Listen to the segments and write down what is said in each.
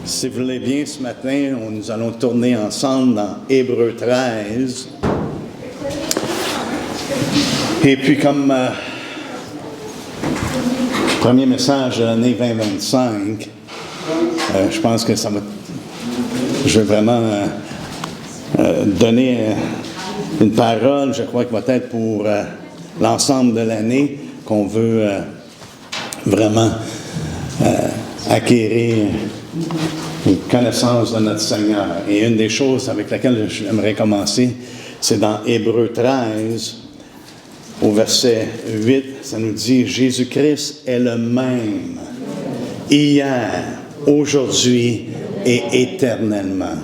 Si vous voulez bien, ce matin, nous allons tourner ensemble dans Hébreux 13. Et puis comme premier message de l'année 2025, je pense que je vais vraiment donner une parole, je crois, qui va être pour l'ensemble de l'année, qu'on veut vraiment acquérir une connaissance de notre Seigneur. Et une des choses avec laquelle j'aimerais commencer, c'est dans Hébreux 13, au verset 8, ça nous dit « Jésus-Christ est le même, hier, aujourd'hui et éternellement. »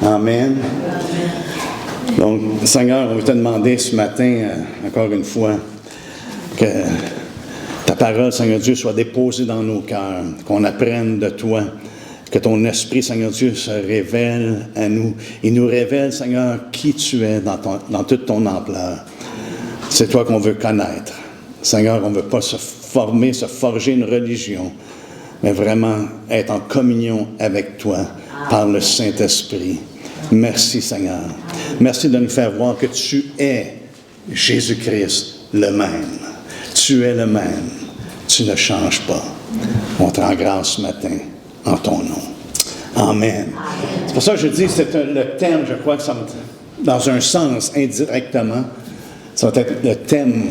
Amen. Donc, Seigneur, on veut te demander ce matin, encore une fois, que ta parole, Seigneur Dieu, soit déposée dans nos cœurs, qu'on apprenne de toi, que ton esprit, Seigneur Dieu, se révèle à nous. Il nous révèle, Seigneur, qui tu es dans toute ton ampleur. C'est toi qu'on veut connaître. Seigneur, on ne veut pas se forger une religion, mais vraiment être en communion avec toi par le Saint-Esprit. Merci, Seigneur. Merci de nous faire voir que tu es Jésus-Christ le même. Tu es le même. Tu ne changes pas. On te rend grâce ce matin en ton nom. Amen. C'est pour ça que je dis, c'est le thème, je crois que ça va, dans un sens, indirectement, ça va être le thème,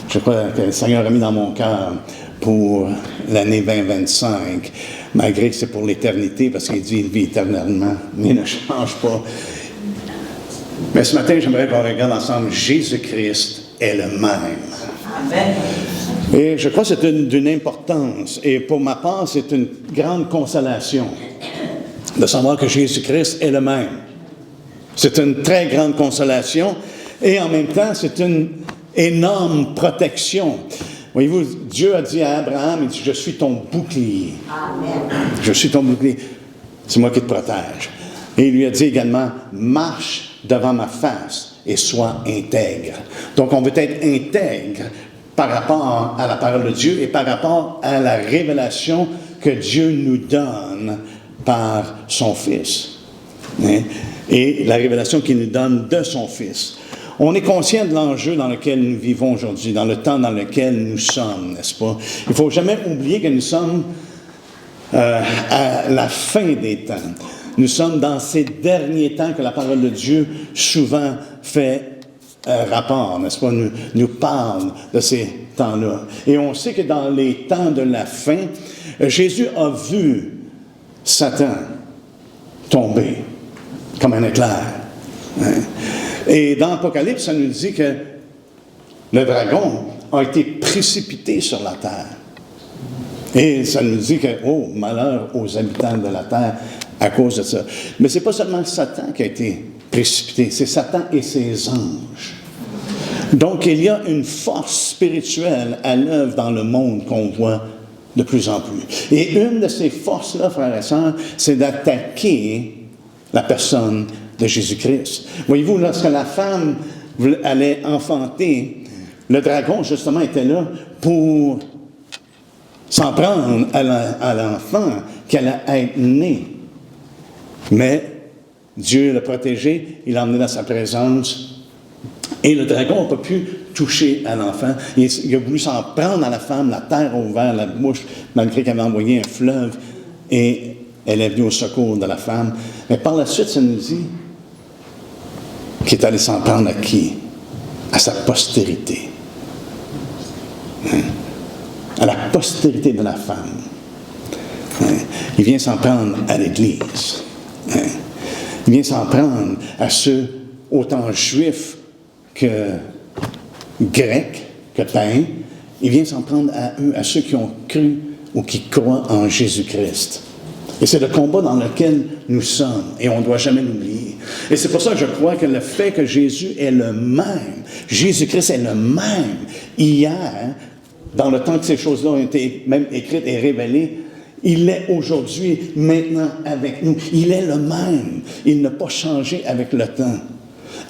je crois, que le Seigneur a mis dans mon cœur pour l'année 2025, malgré que c'est pour l'éternité, parce qu'il dit qu'il vit éternellement, mais il ne change pas. Mais ce matin, j'aimerais qu'on regarde ensemble, Jésus-Christ est le même. Amen. Et je crois que c'est d'une importance, et pour ma part, c'est une grande consolation de savoir que Jésus-Christ est le même. C'est une très grande consolation, et en même temps, c'est une énorme protection. Voyez-vous, Dieu a dit à Abraham, il dit, je suis ton bouclier. Amen. Je suis ton bouclier. C'est moi qui te protège. Et il lui a dit également, marche devant ma face et sois intègre. Donc, on veut être intègre par rapport à la parole de Dieu et par rapport à la révélation que Dieu nous donne par son Fils. Hein? Et la révélation qu'il nous donne de son Fils. On est conscient de l'enjeu dans lequel nous vivons aujourd'hui, dans le temps dans lequel nous sommes, n'est-ce pas? Il ne faut jamais oublier que nous sommes à la fin des temps. Nous sommes dans ces derniers temps que la parole de Dieu souvent fait rapport, n'est-ce pas, nous parle de ces temps-là. Et on sait que dans les temps de la fin, Jésus a vu Satan tomber comme un éclair. Hein? Et dans l'Apocalypse, ça nous dit que le dragon a été précipité sur la terre. Et ça nous dit que, oh, malheur aux habitants de la terre à cause de ça. Mais ce n'est pas seulement Satan qui a été précipité, c'est Satan et ses anges. Donc, il y a une force spirituelle à l'œuvre dans le monde qu'on voit de plus en plus. Et une de ces forces-là, frères et sœurs, c'est d'attaquer la personne de Jésus-Christ. Voyez-vous, lorsque la femme allait enfanter, le dragon, justement, était là pour s'en prendre à l'enfant qui allait être né. Mais Dieu l'a protégé, il l'a emmené dans sa présence. Et le dragon n'a pas pu toucher à l'enfant. Il a voulu s'en prendre à la femme, la terre a ouvert la bouche, malgré qu'elle avait envoyé un fleuve, et elle est venue au secours de la femme. Mais par la suite, ça nous dit qu'il est allé s'en prendre à qui? À sa postérité. Hein? À la postérité de la femme. Hein? Il vient s'en prendre à l'Église. Hein? Il vient s'en prendre à ceux, autant juifs que grecs, que païens. Il vient s'en prendre à eux, à ceux qui ont cru ou qui croient en Jésus-Christ. Et c'est le combat dans lequel nous sommes, et on ne doit jamais l'oublier. Et c'est pour ça que je crois que le fait que Jésus est le même, Jésus-Christ est le même, hier, dans le temps que ces choses-là ont été même écrites et révélées, il est aujourd'hui, maintenant, avec nous. Il est le même. Il n'a pas changé avec le temps.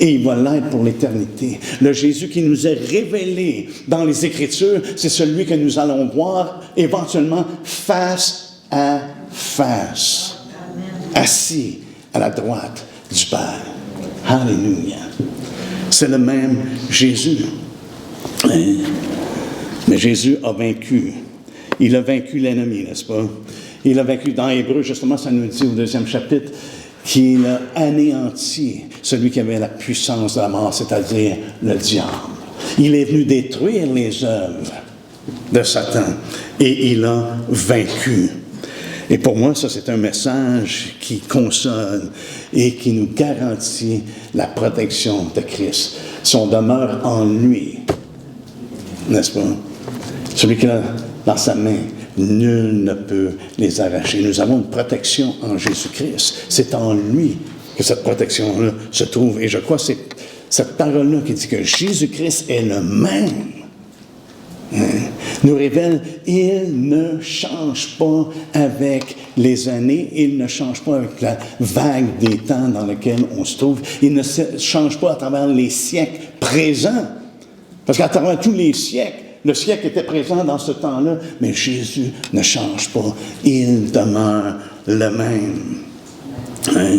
Et il va l'être pour l'éternité. Le Jésus qui nous est révélé dans les Écritures, c'est celui que nous allons voir éventuellement face à face, assis à la droite du Père. Alléluia. C'est le même Jésus. Hein? Mais Jésus a vaincu. Il a vaincu l'ennemi, n'est-ce pas? Il a vaincu dans Hébreu, justement, ça nous dit au 2e chapitre, qu'il a anéanti celui qui avait la puissance de la mort, c'est-à-dire le diable. Il est venu détruire les œuvres de Satan et il a vaincu. Et pour moi, ça, c'est un message qui console et qui nous garantit la protection de Christ. Si on demeure en lui, n'est-ce pas? Celui qui a dans sa main, nul ne peut les arracher. Nous avons une protection en Jésus-Christ. C'est en lui que cette protection-là se trouve. Et je crois que c'est cette parole-là qui dit que Jésus-Christ est le même. Nous révèle, il ne change pas avec les années, il ne change pas avec la vague des temps dans lequel on se trouve, il ne change pas à travers les siècles présents. Parce qu'à travers tous les siècles, le siècle était présent dans ce temps-là, mais Jésus ne change pas. Il demeure le même. Hein?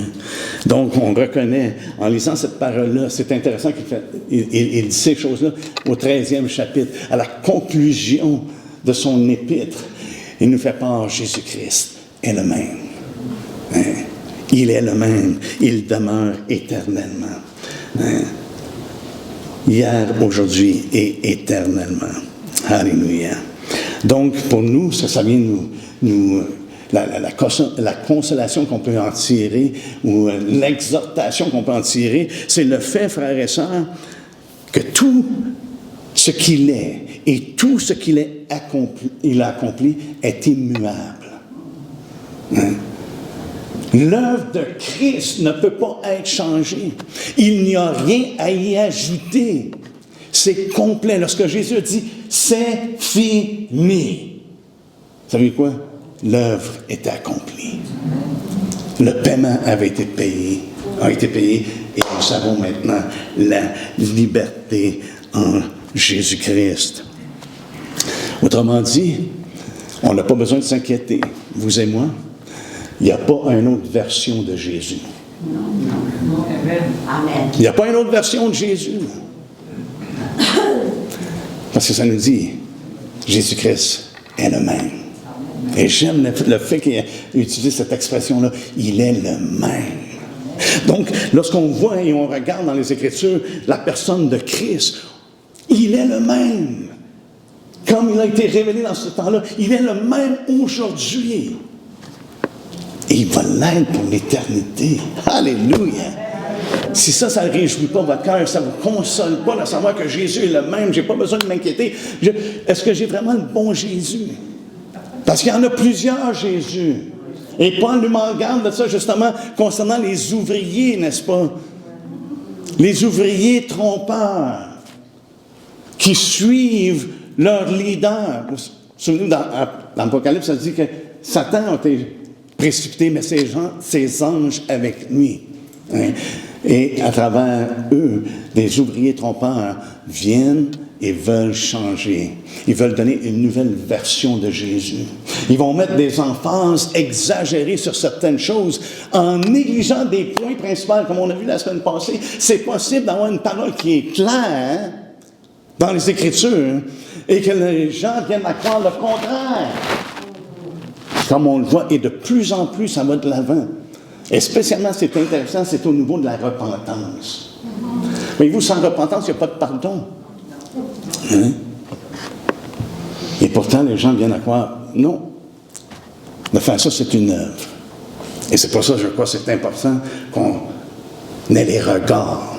Donc, on reconnaît, en lisant cette parole-là, c'est intéressant qu'il dit ces choses-là au 13e chapitre, à la conclusion de son épître. Il nous fait part, Jésus-Christ est le même. Hein? Il est le même. Il demeure éternellement. Hein? Hier, aujourd'hui et éternellement. Alléluia. Donc, pour nous, ça vient la consolation qu'on peut en tirer, ou l'exhortation qu'on peut en tirer, c'est le fait, frères et sœurs, que tout ce qu'il est et tout ce qu'il a accompli est immuable. Hein? L'œuvre de Christ ne peut pas être changée. Il n'y a rien à y ajouter. C'est complet. Lorsque Jésus dit « c'est fini », vous savez quoi? L'œuvre était accomplie. Le paiement a été payé et nous avons maintenant la liberté en Jésus-Christ. Autrement dit, on n'a pas besoin de s'inquiéter, vous et moi. Il n'y a pas une autre version de Jésus. Il n'y a pas une autre version de Jésus. Parce que ça nous dit, Jésus-Christ est le même. Et j'aime le fait qu'il ait utilisé cette expression-là, il est le même. Donc, lorsqu'on voit et on regarde dans les Écritures la personne de Christ, il est le même. Comme il a été révélé dans ce temps-là, il est le même aujourd'hui. Et il va l'être pour l'éternité. Alléluia! Si ça ne réjouit pas votre cœur, ça ne vous console pas de savoir que Jésus est le même, je n'ai pas besoin de m'inquiéter. Est-ce que j'ai vraiment le bon Jésus? Parce qu'il y en a plusieurs Jésus. Et Paul nous met en garde de ça, justement, concernant les ouvriers, n'est-ce pas? Les ouvriers trompeurs qui suivent leur leader. Souvenez-vous, dans l'Apocalypse, ça dit que Satan a été précipité, mais ses anges avec lui. Hein? Et à travers eux, des ouvriers trompeurs viennent et veulent changer. Ils veulent donner une nouvelle version de Jésus. Ils vont mettre des emphases exagérées sur certaines choses en négligeant des points principaux, comme on a vu la semaine passée. C'est possible d'avoir une parole qui est claire dans les Écritures et que les gens viennent à croire le contraire. Comme on le voit, et de plus en plus, ça va de l'avant. Et spécialement, c'est intéressant, c'est au niveau de la repentance. Mais vous, sans repentance, il n'y a pas de pardon. Hein? Et pourtant, les gens viennent à croire, non. De faire ça, c'est une œuvre. Et c'est pour ça, je crois, que c'est important qu'on ait les regards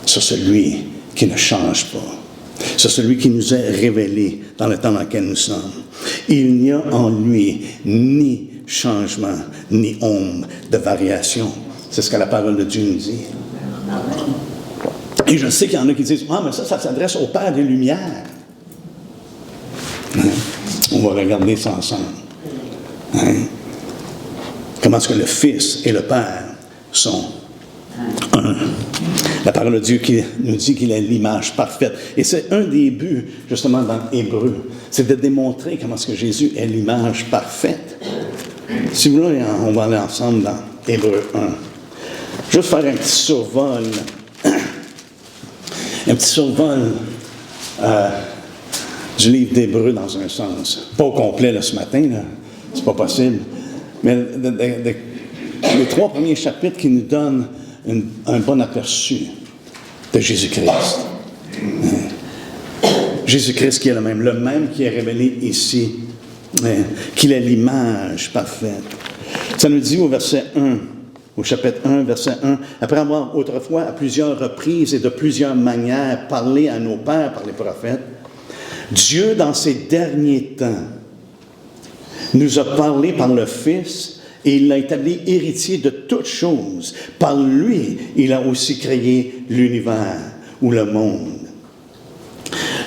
sur celui qui ne change pas. Sur celui qui nous est révélé dans le temps dans lequel nous sommes. Il n'y a en lui ni changement, ni ombre de variation. C'est ce que la parole de Dieu nous dit. Et je sais qu'il y en a qui disent, ah, mais ça s'adresse au Père des Lumières. Hein? On va regarder ça ensemble. Hein? Comment est-ce que le Fils et le Père sont un. La parole de Dieu qui nous dit qu'il est l'image parfaite. Et c'est un des buts, justement, dans Hébreu. C'est de démontrer comment est-ce que Jésus est l'image parfaite. Si vous voulez, on va aller ensemble dans Hébreux 1. Juste faire un petit survol. Un petit survol du livre d'Hébreux dans un sens. Pas au complet là, ce matin, là. C'est pas possible. Mais les 3 premiers chapitres qui nous donnent un bon aperçu de Jésus-Christ. Jésus-Christ qui est le même qui est révélé ici, qu'il est l'image parfaite. Ça nous dit au verset 1, au chapitre 1, verset 1, « Après avoir autrefois à plusieurs reprises et de plusieurs manières parlé à nos pères par les prophètes, Dieu, dans ces derniers temps, nous a parlé par le Fils et il l'a établi héritier de toutes choses. Par lui, il a aussi créé l'univers ou le monde.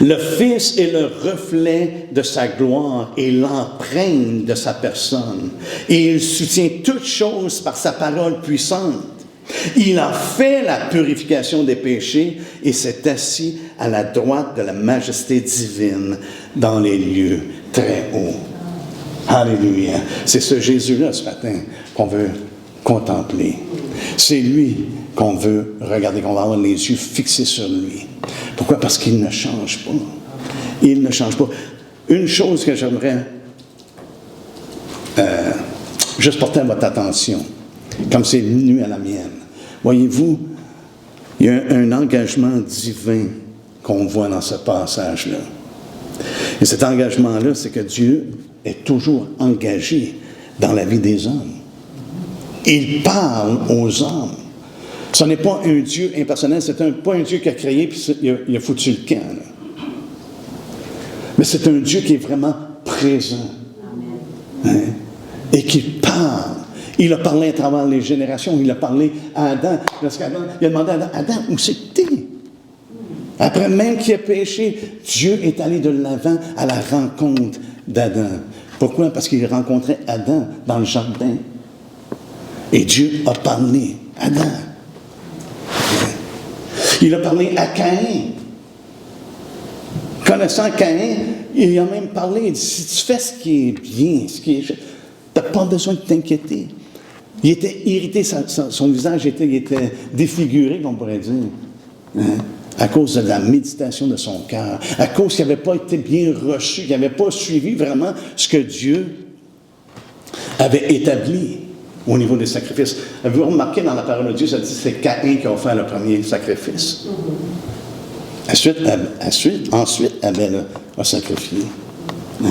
Le Fils est le reflet de sa gloire et l'empreinte de sa personne. Et il soutient toutes choses par sa parole puissante. Il a fait la purification des péchés et s'est assis à la droite de la majesté divine dans les lieux très hauts. » Alléluia. C'est ce Jésus-là ce matin qu'on veut contempler. C'est lui qu'on veut regarder, qu'on va avoir les yeux fixés sur lui. Pourquoi? Parce qu'il ne change pas. Il ne change pas. Une chose que j'aimerais juste porter à votre attention, comme c'est venu à la mienne. Voyez-vous, il y a un engagement divin qu'on voit dans ce passage-là. Et cet engagement-là, c'est que Dieu est toujours engagé dans la vie des hommes. Il parle aux hommes. Ce n'est pas un Dieu impersonnel, pas un Dieu qui a créé puis il a foutu le camp. Là. Mais c'est un Dieu qui est vraiment présent. Hein? Et qui parle. Il a parlé à travers les générations. Il a parlé à Adam. Lorsqu'Adam, il a demandé à Adam, Adam, où c'est que t'es? Après même qu'il a péché, Dieu est allé de l'avant à la rencontre d'Adam. Pourquoi? Parce qu'il rencontrait Adam dans le jardin. Et Dieu a parlé à Adam. Il a parlé à Caïn. Connaissant Caïn, il a même parlé, il dit, si tu fais ce qui est bien, tu n'as pas besoin de t'inquiéter. Il était irrité, son visage était défiguré, on pourrait dire. Hein? À cause de la méditation de son cœur, à cause qu'il n'avait pas été bien reçu, qu'il n'avait pas suivi vraiment ce que Dieu avait établi au niveau des sacrifices. Avez-vous remarqué dans la parole de Dieu, ça dit que c'est Caïn qui a offert le premier sacrifice. Ensuite, Abel a sacrifié. Hein?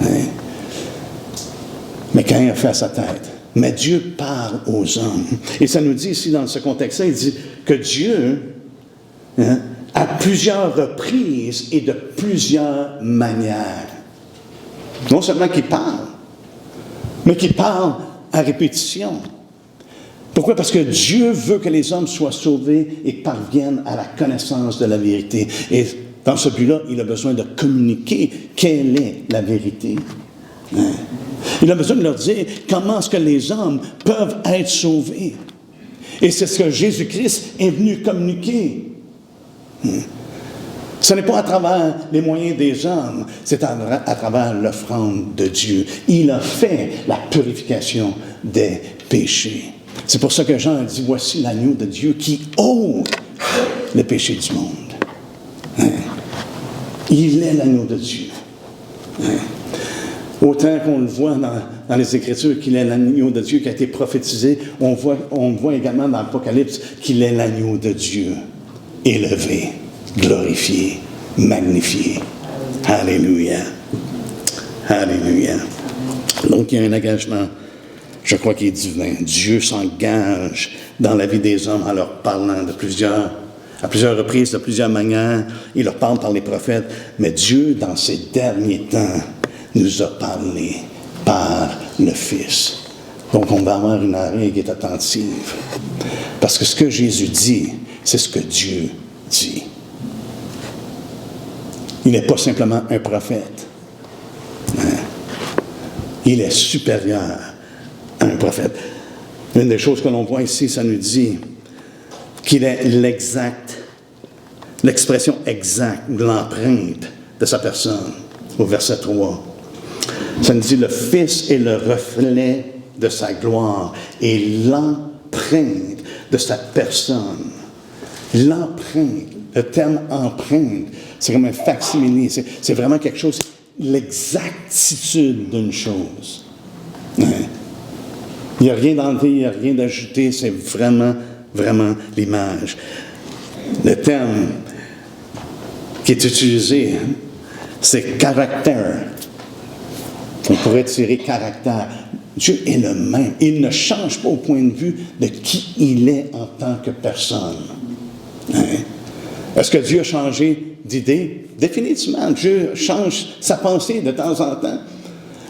Hein? Mais Caïn a fait à sa tête. Mais Dieu parle aux hommes. Et ça nous dit ici, dans ce contexte-là, il dit que Dieu, hein, à plusieurs reprises et de plusieurs manières. Non seulement qu'il parle, mais qu'il parle à répétition. Pourquoi? Parce que Dieu veut que les hommes soient sauvés et parviennent à la connaissance de la vérité. Et dans ce but-là, il a besoin de communiquer quelle est la vérité. Hein? Il a besoin de leur dire comment est-ce que les hommes peuvent être sauvés. Et c'est ce que Jésus-Christ est venu communiquer. Ce n'est pas à travers les moyens des hommes, c'est à travers l'offrande de Dieu. Il a fait la purification des péchés. C'est pour ça que Jean a dit, voici l'agneau de Dieu qui ôte le péché du monde. Hein? Il est l'agneau de Dieu. Hein? Autant qu'on le voit dans les Écritures qu'il est l'agneau de Dieu qui a été prophétisé, on voit également dans l'Apocalypse qu'il est l'agneau de Dieu, élevé, glorifié, magnifié. Alléluia. Alléluia. Donc, il y a un engagement, je crois, qui est divin. Dieu s'engage dans la vie des hommes en leur parlant à plusieurs reprises, de plusieurs manières. Il leur parle par les prophètes. Mais Dieu, dans ces derniers temps, nous a parlé par le Fils. Donc, on va avoir une oreille qui est attentive. Parce que ce que Jésus dit, c'est ce que Dieu dit. Il n'est pas simplement un prophète. Hein? Il est supérieur à un prophète. Une des choses que l'on voit ici, ça nous dit qu'il est l'expression exacte ou l'empreinte de sa personne, au verset 3. Ça nous dit le Fils est le reflet de sa gloire et l'empreinte de sa personne. L'empreinte, le terme empreinte, c'est comme un facsimile, c'est vraiment quelque chose, l'exactitude d'une chose. Hein? Il n'y a rien d'enlevé, il n'y a rien d'ajouté, c'est vraiment, vraiment l'image. Le terme qui est utilisé, c'est caractère. On pourrait tirer caractère. Dieu est le même. Il ne change pas au point de vue de qui il est en tant que personne. Hein? Est-ce que Dieu a changé d'idée? Définitivement, Dieu change sa pensée de temps en temps.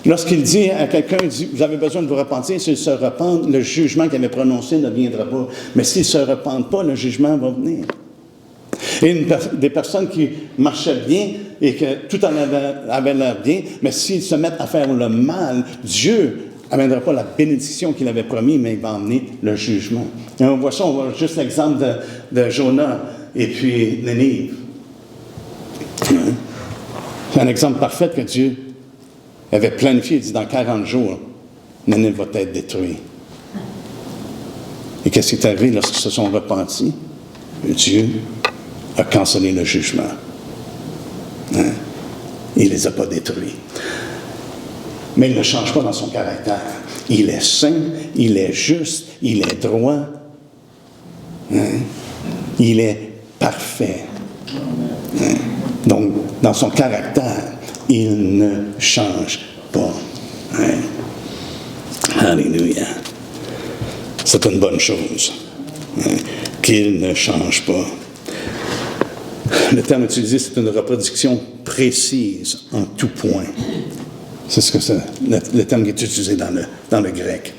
Lorsqu'il dit à quelqu'un, vous avez besoin de vous repentir, s'il se repent, le jugement qu'il avait prononcé ne viendra pas. Mais s'il ne se repent pas, le jugement va venir. Et des personnes qui marchaient bien et que tout en avait l'air bien, mais s'ils se mettent à faire le mal, Dieu n'amènera pas la bénédiction qu'il avait promis, mais il va emmener le jugement. Et on voit ça, on voit juste l'exemple de Jonah et puis Nénive. C'est un exemple parfait que Dieu avait planifié. Il dit, dans 40 jours, Nénive va être détruit. Et qu'est-ce qui est arrivé lorsqu'ils se sont repentis? Dieu a cancellé le jugement. Hein? Il ne les a pas détruits. Mais il ne change pas dans son caractère. Il est saint, il est juste, il est droit. Hein? Il est parfait. Hein? Donc, dans son caractère, il ne change pas. Hein? Alléluia. C'est une bonne chose. Hein? Qu'il ne change pas. Le terme utilisé, c'est une reproduction précise en tout point. C'est ce que c'est, le terme qui est utilisé dans le grec.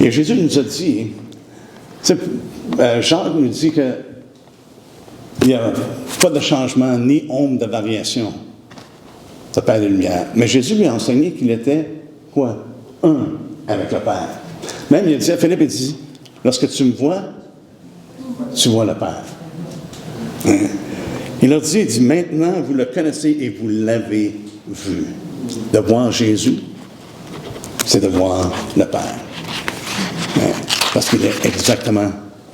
Et Jésus nous a dit, Jacques nous dit qu'il n'y a pas de changement ni ombre de variation. Ça Père et lumière. Mais Jésus lui a enseigné qu'il était, quoi? Un avec le Père. Même, il a dit à Philippe, il dit, lorsque tu me vois, tu vois le Père. Hein? Il a dit, maintenant vous le connaissez et vous l'avez vu. De voir Jésus, c'est de voir le Père. Hein? Parce qu'il est exactement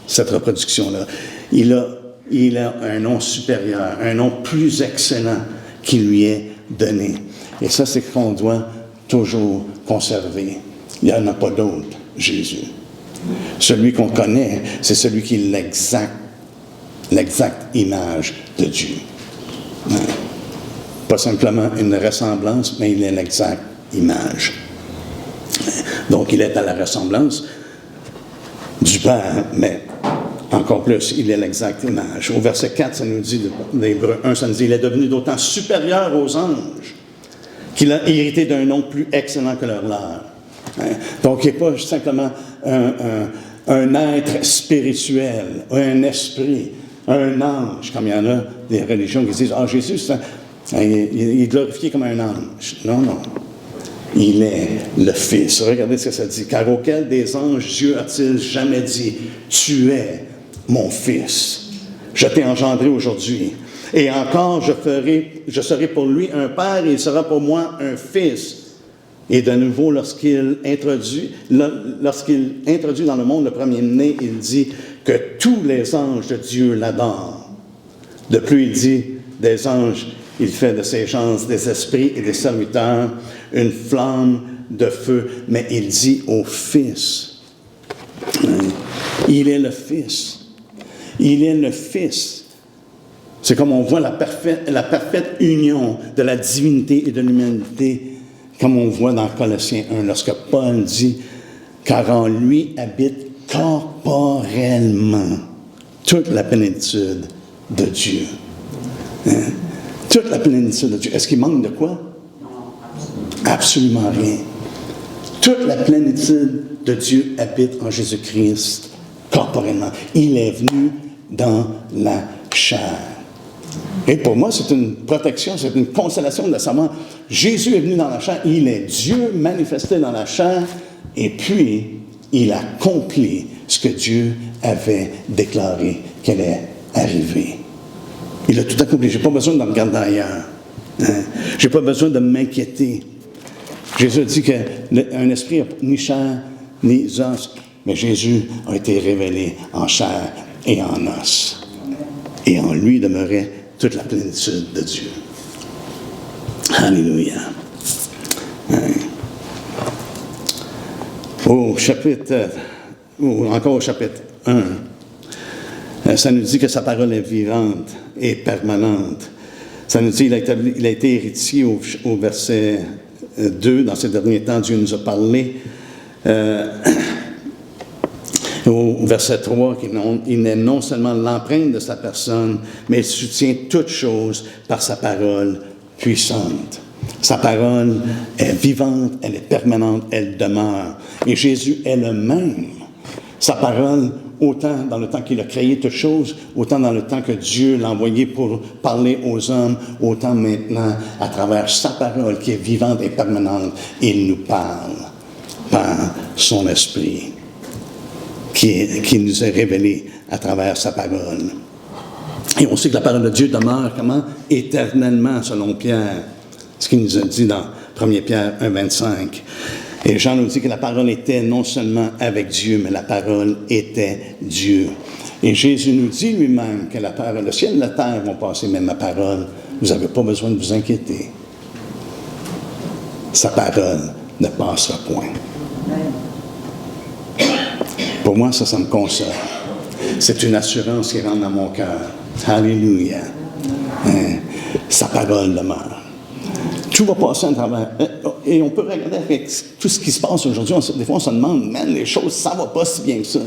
cette reproduction-là. Il a un nom supérieur, un nom plus excellent qui lui est donné. Et ça, c'est ce qu'on doit toujours conserver. Il n'y en a pas d'autre, Jésus. Celui qu'on connaît, c'est celui qui est l'exacte image de Dieu. Hein? Pas simplement une ressemblance, mais il est l'exacte image. Donc, il est à la ressemblance du Père, mais encore plus, il est l'exacte image. Au verset 4, ça nous dit, d'Hébreux 1, ça nous dit, il est devenu d'autant supérieur aux anges qu'il a hérité d'un nom plus excellent que leur. Hein? Donc, il n'est pas simplement un être spirituel, un esprit, un ange, comme il y en a des religions qui disent, Jésus, il est glorifié comme un ange. Non, non. Il est le Fils. Regardez ce que ça dit. Car auquel des anges Dieu a-t-il jamais dit, tu es mon Fils. Je t'ai engendré aujourd'hui. Et encore, je serai pour lui un père et il sera pour moi un fils. Et de nouveau, lorsqu'il introduit dans le monde le premier-né, il dit que tous les anges de Dieu l'adorent. De plus, il dit des anges, il fait de ses gens des esprits et des serviteurs une flamme de feu. Mais il dit au Fils, il est le Fils. Il est le Fils. C'est comme on voit la parfaite union de la divinité et de l'humanité, comme on voit dans Colossiens 1, lorsque Paul dit, car en lui habite corporellement toute la plénitude de Dieu. Hein? Toute la plénitude de Dieu. Est-ce qu'il manque de quoi? Absolument rien. Toute la plénitude de Dieu habite en Jésus-Christ corporellement. Il est venu dans la chair. Et pour moi, c'est une protection, c'est une consolation de savoir, Jésus est venu dans la chair, il est Dieu manifesté dans la chair, et puis il accomplit ce que Dieu avait déclaré qu'elle allait arriver. Il a tout accompli. Je n'ai pas besoin de regarder ailleurs. Je n'ai pas besoin de m'inquiéter. Jésus a dit qu'un esprit n'a ni chair ni os, mais Jésus a été révélé en chair et en os. Et en lui demeurait toute la plénitude de Dieu. Alléluia. Encore au chapitre 1, ça nous dit que sa parole est vivante et permanente. Ça nous dit qu'il a été héritier au verset 2. Dans ces derniers temps, Dieu nous a parlé. Au verset 3, il n'est non seulement l'empreinte de sa personne, mais il soutient toutes choses par sa parole puissante. Sa parole est vivante, elle est permanente, elle demeure. Et Jésus est le même. Sa parole, autant dans le temps qu'il a créé toutes choses, autant dans le temps que Dieu l'a envoyé pour parler aux hommes, autant maintenant, à travers sa parole qui est vivante et permanente, il nous parle par son esprit qui nous est révélé à travers sa parole. Et on sait que la parole de Dieu demeure comment? Éternellement, selon Pierre. Ce qu'il nous a dit dans 1 Pierre 1, 25. Et Jean nous dit que la parole était non seulement avec Dieu, mais la parole était Dieu. Et Jésus nous dit lui-même que la parole, le ciel et la terre vont passer, mais ma parole, vous n'avez pas besoin de vous inquiéter. Sa parole ne passera point. Pour moi, ça me console. C'est une assurance qui rentre dans mon cœur. Alléluia. Sa parole demeure. Tout va passer à travers. Et on peut regarder avec tout ce qui se passe aujourd'hui. Des fois, on se demande, man, les choses, ça ne va pas si bien que ça.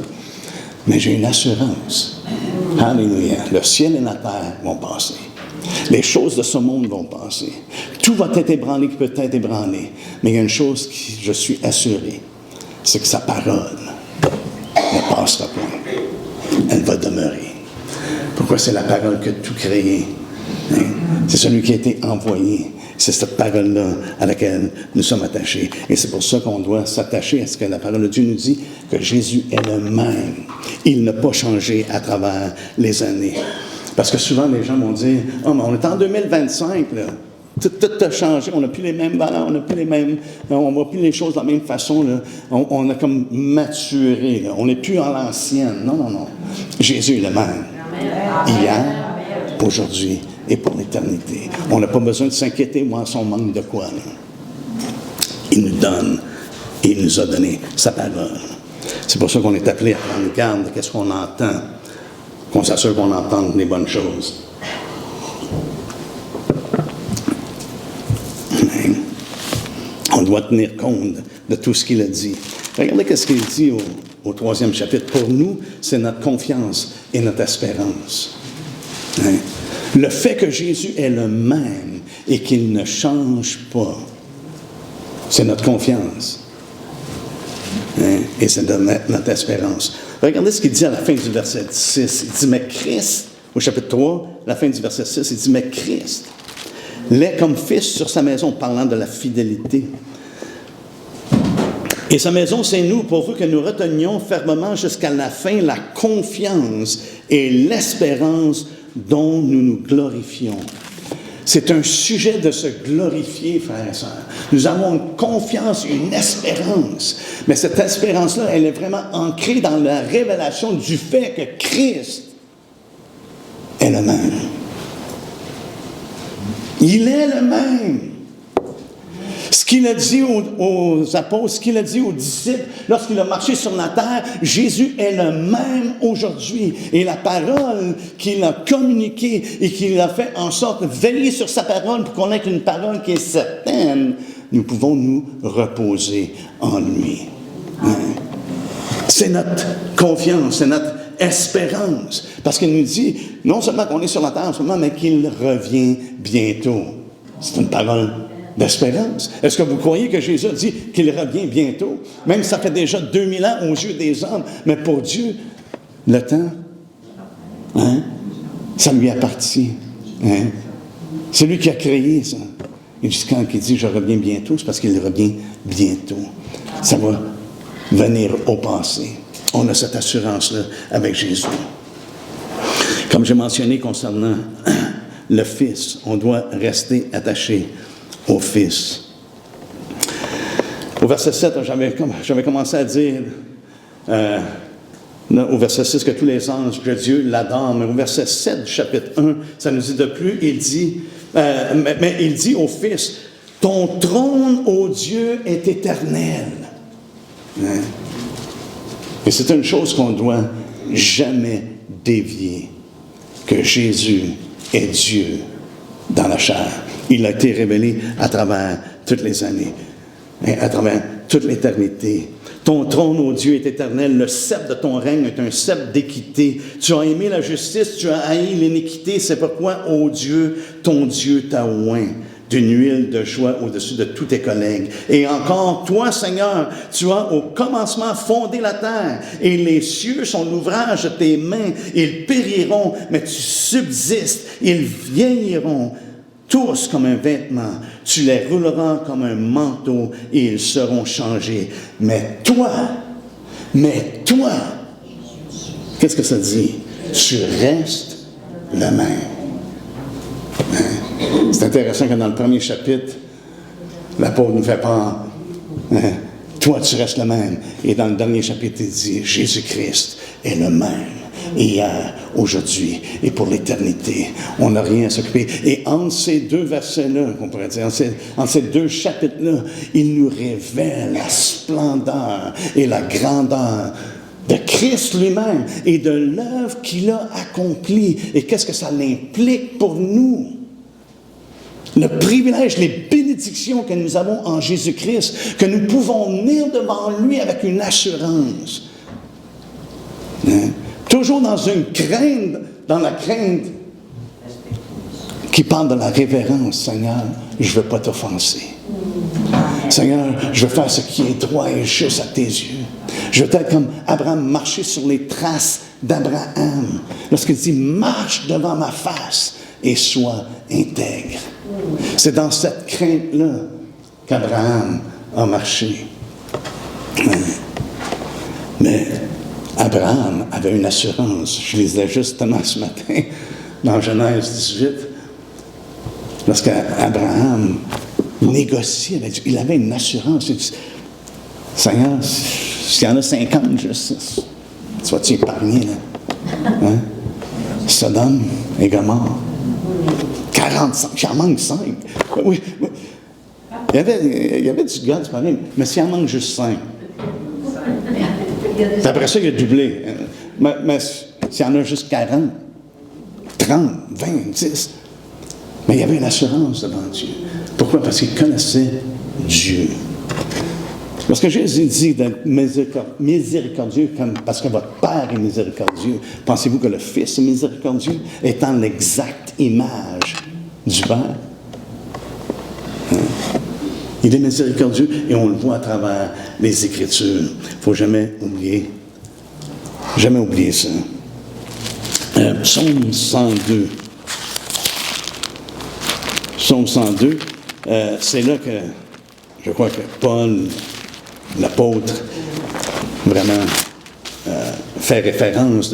Mais j'ai une assurance. Alléluia. Le ciel et la terre vont passer. Les choses de ce monde vont passer. Tout va être ébranlé qui peut être ébranlé. Mais il y a une chose qui je suis assuré, c'est que sa parole ne passera point. Elle va demeurer. Pourquoi c'est la parole que tout créé? C'est celui qui a été envoyé. C'est cette parole-là à laquelle nous sommes attachés. Et c'est pour ça qu'on doit s'attacher à ce que la parole de Dieu nous dit, que Jésus est le même. Il n'a pas changé à travers les années. Parce que souvent, les gens vont dire, « Oh, mais on est en 2025, là. Tout a changé, on n'a plus les mêmes valeurs, on n'a plus les mêmes... On ne voit plus les choses de la même façon, là. On a comme maturé, là. On n'est plus en l'ancienne. Non, non, non. Jésus est le même. Hier, aujourd'hui et pour l'éternité. On n'a pas besoin de s'inquiéter, moi, son manque de quoi, là. Il nous donne, et il nous a donné sa parole. C'est pour ça qu'on est appelé à prendre garde de qu'est-ce qu'on entend, qu'on s'assure qu'on entende les bonnes choses. On doit tenir compte de tout ce qu'il a dit. Regardez ce qu'il dit au 3e chapitre. Pour nous, c'est notre confiance et notre espérance. Le fait que Jésus est le même et qu'il ne change pas, c'est notre confiance. Et c'est notre espérance. Regardez ce qu'il dit à la fin du verset 6. Il dit, mais Christ, au chapitre 3, la fin du verset 6, il dit, mais Christ l'est comme fils sur sa maison, parlant de la fidélité. Et sa maison, c'est nous, pourvu que nous retenions fermement jusqu'à la fin la confiance et l'espérance dont nous nous glorifions. C'est un sujet de se glorifier, frères et sœurs. Nous avons une confiance, une espérance. Mais cette espérance-là, elle est vraiment ancrée dans la révélation du fait que Christ est le même. Il est le même. Ce qu'il a dit aux apôtres, ce qu'il a dit aux disciples, lorsqu'il a marché sur la terre, Jésus est le même aujourd'hui. Et la parole qu'il a communiquée et qu'il a fait en sorte de veiller sur sa parole pour qu'on ait une parole qui est certaine, nous pouvons nous reposer en lui. C'est notre confiance, c'est notre espérance. Parce qu'il nous dit, non seulement qu'on est sur la terre en ce moment, mais qu'il revient bientôt. C'est une parole d'espérance. Est-ce que vous croyez que Jésus a dit qu'il revient bientôt? Même si ça fait déjà 2000 ans aux yeux des hommes, mais pour Dieu, le temps, ça lui appartient. C'est lui qui a créé ça. Et quand il dit « je reviens bientôt », c'est parce qu'il revient bientôt. Ça va venir au passé. On a cette assurance-là avec Jésus. Comme j'ai mentionné concernant le Fils. On doit rester attaché au Fils. Au verset 7, j'avais commencé à dire, au verset 6, que tous les anges de Dieu l'adorent. Mais au verset 7 du chapitre 1, ça nous dit de plus, il dit, mais il dit au Fils, « Ton trône, ô Dieu, est éternel. » Hein? Et c'est une chose qu'on ne doit jamais dévier, que Jésus est Dieu dans la chair. Il a été révélé à travers toutes les années, à travers toute l'éternité. Ton trône, ô Dieu, est éternel. Le sceptre de ton règne est un sceptre d'équité. Tu as aimé la justice, tu as haï l'iniquité. C'est pourquoi, ô Dieu, ton Dieu t'a oint d'une huile de joie au-dessus de tous tes collègues. Et encore, toi, Seigneur, tu as au commencement fondé la terre, et les cieux sont l'ouvrage de tes mains. Ils périront, mais tu subsistes. Ils vieilliront tous comme un vêtement. Tu les rouleras comme un manteau, et ils seront changés. Mais toi, qu'est-ce que ça dit? Tu restes le même. C'est intéressant que dans le premier chapitre, l'apôtre nous fait part. Toi, tu restes le même. Et dans le dernier chapitre, il dit, Jésus-Christ est le même. Hier, aujourd'hui et pour l'éternité. On n'a rien à s'occuper. Et entre ces deux versets-là, on pourrait dire, entre ces deux chapitres-là, il nous révèle la splendeur et la grandeur de Christ lui-même et de l'œuvre qu'il a accomplie. Et qu'est-ce que ça implique pour nous? Le privilège, les bénédictions que nous avons en Jésus-Christ, que nous pouvons venir devant lui avec une assurance. Hein? Toujours dans une crainte, dans la crainte qui parle de la révérence. Seigneur, je ne veux pas t'offenser. Seigneur, je veux faire ce qui est droit et juste à tes yeux. Je veux être comme Abraham, marcher sur les traces d'Abraham. Lorsqu'il dit, marche devant ma face et sois intègre. C'est dans cette crainte-là qu'Abraham a marché. Mais Abraham avait une assurance. Je lisais justement ce matin dans Genèse 18. Lorsqu'Abraham négociait avec Dieu, il avait une assurance. Il dit, Seigneur, s'il y en a 50 justice, tu vas-tu épargner, là? Hein? Sodome et Gomorrhe. 45, j'en manque 5. Oui. Il y avait du gaz pareil, mais s'il en manque juste 5. Puis après ça, il a doublé. Mais s'il y en a juste 40, 30, 20, 10. Mais il y avait une assurance devant Dieu. Pourquoi? Parce qu'il connaissait Dieu. Lorsque Jésus dit d'être miséricordieux, parce que votre Père est miséricordieux, pensez-vous que le Fils est miséricordieux, étant l'exacte image du Père? Hein? Il est miséricordieux et on le voit à travers les Écritures. Il ne faut jamais oublier ça. Psaume 102. Psaume 102, c'est là que je crois que Paul, l'apôtre, vraiment fait référence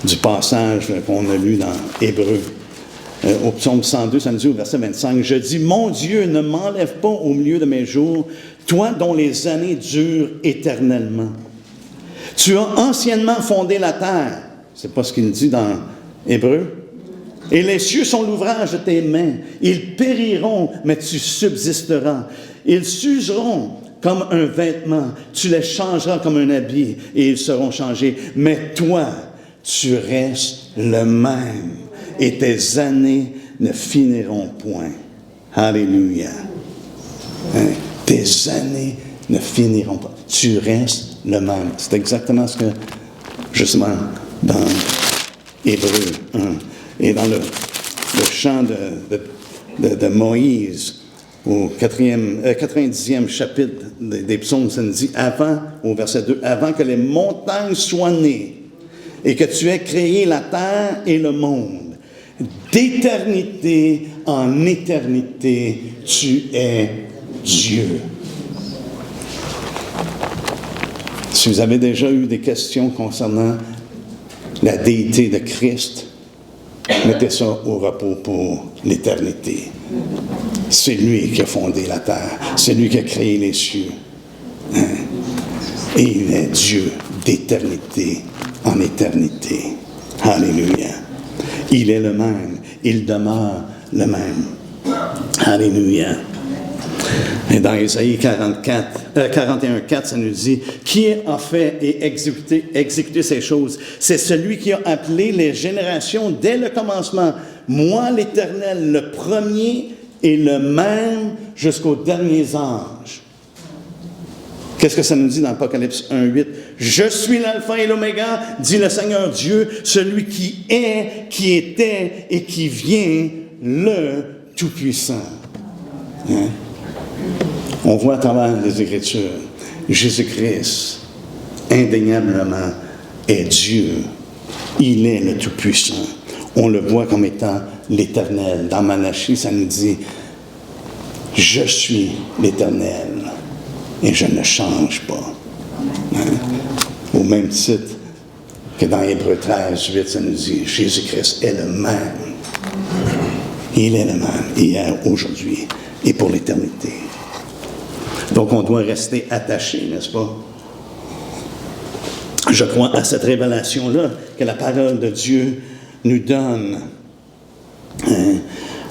du passage qu'on a lu dans Hébreux. Au psaume 102, ça nous dit au verset 25, « Je dis, mon Dieu, ne m'enlève pas au milieu de mes jours, toi dont les années durent éternellement. Tu as anciennement fondé la terre. » C'est pas ce qu'il dit dans Hébreux. « Et les cieux sont l'ouvrage de tes mains. Ils périront, mais tu subsisteras. Ils s'useront comme un vêtement. Tu les changeras comme un habit, et ils seront changés. Mais toi, tu restes le même. Et tes années ne finiront point. » Alléluia. Hein? Tes années ne finiront pas. Tu restes le même. C'est exactement ce que, justement, dans Hébreux 1 et dans le chant de Moïse, au 90e chapitre des psaumes, ça nous dit, au verset 2, « Avant que les montagnes soient nées et que tu aies créé la terre et le monde, d'éternité en éternité, tu es Dieu. » Si vous avez déjà eu des questions concernant la déité de Christ, Mettez ça au repos pour l'éternité. C'est lui qui a fondé la terre. C'est lui qui a créé les cieux. Hein? Et il est Dieu d'éternité en éternité. Alléluia. Il est le même. Il demeure le même. Alléluia. Et dans Ésaïe 41:4, ça nous dit « Qui a fait et exécuté ces choses? C'est celui qui a appelé les générations dès le commencement. Moi, l'Éternel, le premier et le même jusqu'aux derniers âges. » Qu'est-ce que ça nous dit dans Apocalypse 1:8? « Je suis l'alpha et l'oméga, dit le Seigneur Dieu, celui qui est, qui était et qui vient, le Tout-Puissant. » Hein? On voit à travers les Écritures, Jésus-Christ, indéniablement, est Dieu. Il est le Tout-Puissant. On le voit comme étant l'Éternel. Dans Malachie, ça nous dit « Je suis l'Éternel et je ne change pas. » Hein? Au même titre que dans Hébreux 13:8, ça nous dit « Jésus-Christ est le même. » Il est le même, hier, aujourd'hui et pour l'éternité. Donc, on doit rester attaché, n'est-ce pas? Je crois à cette révélation-là que la parole de Dieu nous donne.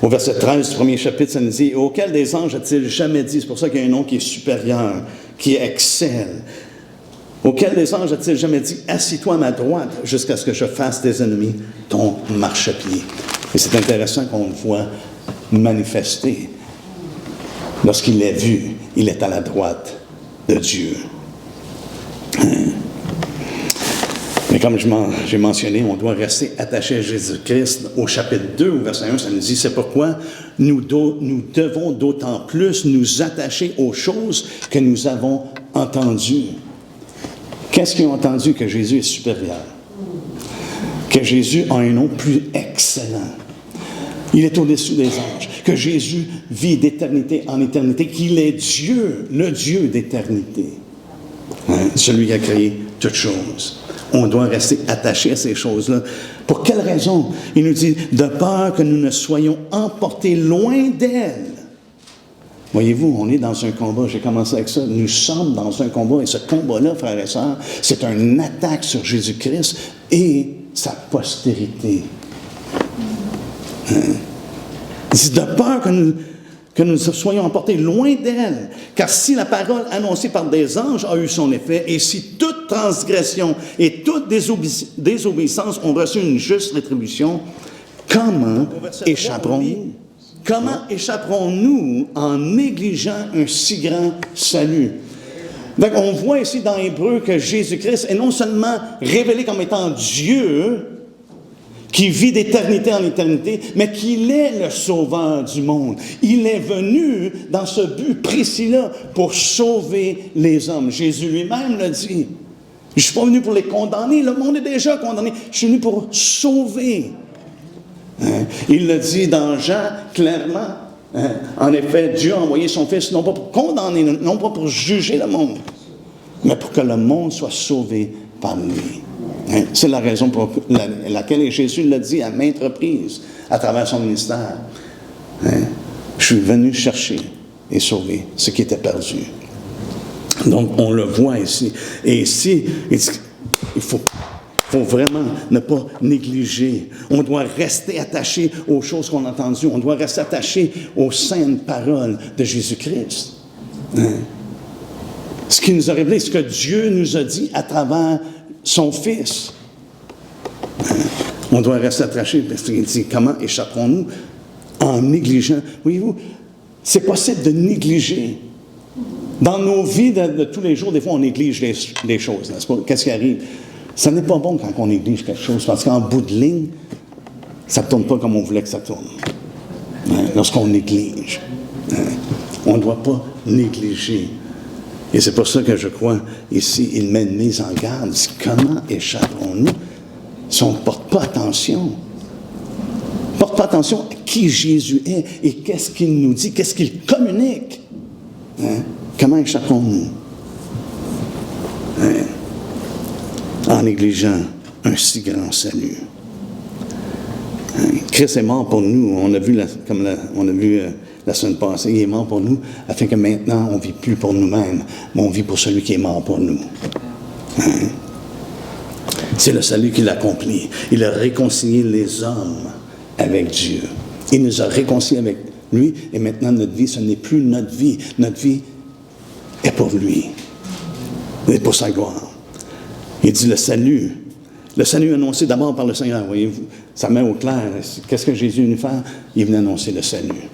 Au verset 13 du premier chapitre, ça nous dit « Auquel des anges a-t-il jamais dit? » C'est pour ça qu'il y a un nom qui est supérieur, qui excelle. « Auquel des anges a-t-il jamais dit? Assis-toi à ma droite jusqu'à ce que je fasse des ennemis ton marchepied. » Et c'est intéressant qu'on le voit manifester. Lorsqu'il l'a vu, il est à la droite de Dieu. Mais comme j'ai mentionné, on doit rester attaché à Jésus-Christ. Au chapitre 2, au verset 1, ça nous dit, c'est pourquoi nous devons d'autant plus nous attacher aux choses que nous avons entendues. Qu'est-ce qu'ils ont entendu? Que Jésus est supérieur. Que Jésus a un nom plus excellent. Il est au-dessus des anges. Que Jésus vit d'éternité en éternité. Qu'il est Dieu, le Dieu d'éternité. Hein? Celui qui a créé toutes choses. On doit rester attaché à ces choses-là. Pour quelle raison? Il nous dit, de peur que nous ne soyons emportés loin d'elle. Voyez-vous, on est dans un combat. J'ai commencé avec ça. Nous sommes dans un combat. Et ce combat-là, frères et sœurs, c'est une attaque sur Jésus-Christ et sa postérité. C'est de peur que nous soyons emportés loin d'elle. Car si la parole annoncée par des anges a eu son effet, et si toute transgression et toute désobéissance ont reçu une juste rétribution, comment échapperons-nous? Comment échapperons-nous en négligeant un si grand salut? Donc, on voit ici dans Hébreux que Jésus-Christ est non seulement révélé comme étant Dieu, qui vit d'éternité en éternité, mais qu'il est le sauveur du monde. Il est venu dans ce but précis-là pour sauver les hommes. Jésus lui-même l'a dit. Je ne suis pas venu pour les condamner, le monde est déjà condamné. Je suis venu pour sauver. Hein? Il le dit dans Jean clairement. Hein? En effet, Dieu a envoyé son Fils non pas pour condamner, non pas pour juger le monde, mais pour que le monde soit sauvé par lui. Hein? C'est la raison pour laquelle Jésus l'a dit à maintes reprises à travers son ministère. Hein? Je suis venu chercher et sauver ce qui était perdu. Donc, on le voit ici. Et ici, il faut vraiment ne pas négliger. On doit rester attaché aux choses qu'on a entendues. On doit rester attaché aux saintes paroles de Jésus-Christ. Hein? Ce qui nous a révélé, ce que Dieu nous a dit à travers son Fils. Hein? On doit rester attaché parce qu'il dit, comment échapperons-nous en négligeant? Voyez-vous, c'est possible de négliger. Dans nos vies de tous les jours, des fois, on néglige les choses, n'est-ce pas? Qu'est-ce qui arrive? Ça n'est pas bon quand on néglige quelque chose, parce qu'en bout de ligne, ça ne tourne pas comme on voulait que ça tourne. Hein? Lorsqu'on néglige. Hein? On ne doit pas négliger. Et c'est pour ça que je crois, ici, il met une mise en garde. Comment échapperons-nous si on ne porte pas attention? Porte pas attention à qui Jésus est et qu'est-ce qu'il nous dit, qu'est-ce qu'il communique. Hein? Comment échapperons-nous? Hein? En négligeant un si grand salut. Christ est mort pour nous. On a vu, on a vu la semaine passée, il est mort pour nous, afin que maintenant, on ne vit plus pour nous-mêmes, mais on vit pour celui qui est mort pour nous. C'est le salut qu'il accomplit. Il a réconcilié les hommes avec Dieu. Il nous a réconciliés avec lui, et maintenant notre vie, ce n'est plus notre vie. Notre vie est pour lui. Et pour sa gloire. Il dit le salut annoncé d'abord par le Seigneur. Voyez-vous, ça met au clair. Qu'est-ce que Jésus est venu faire? Il est venu annoncer le salut.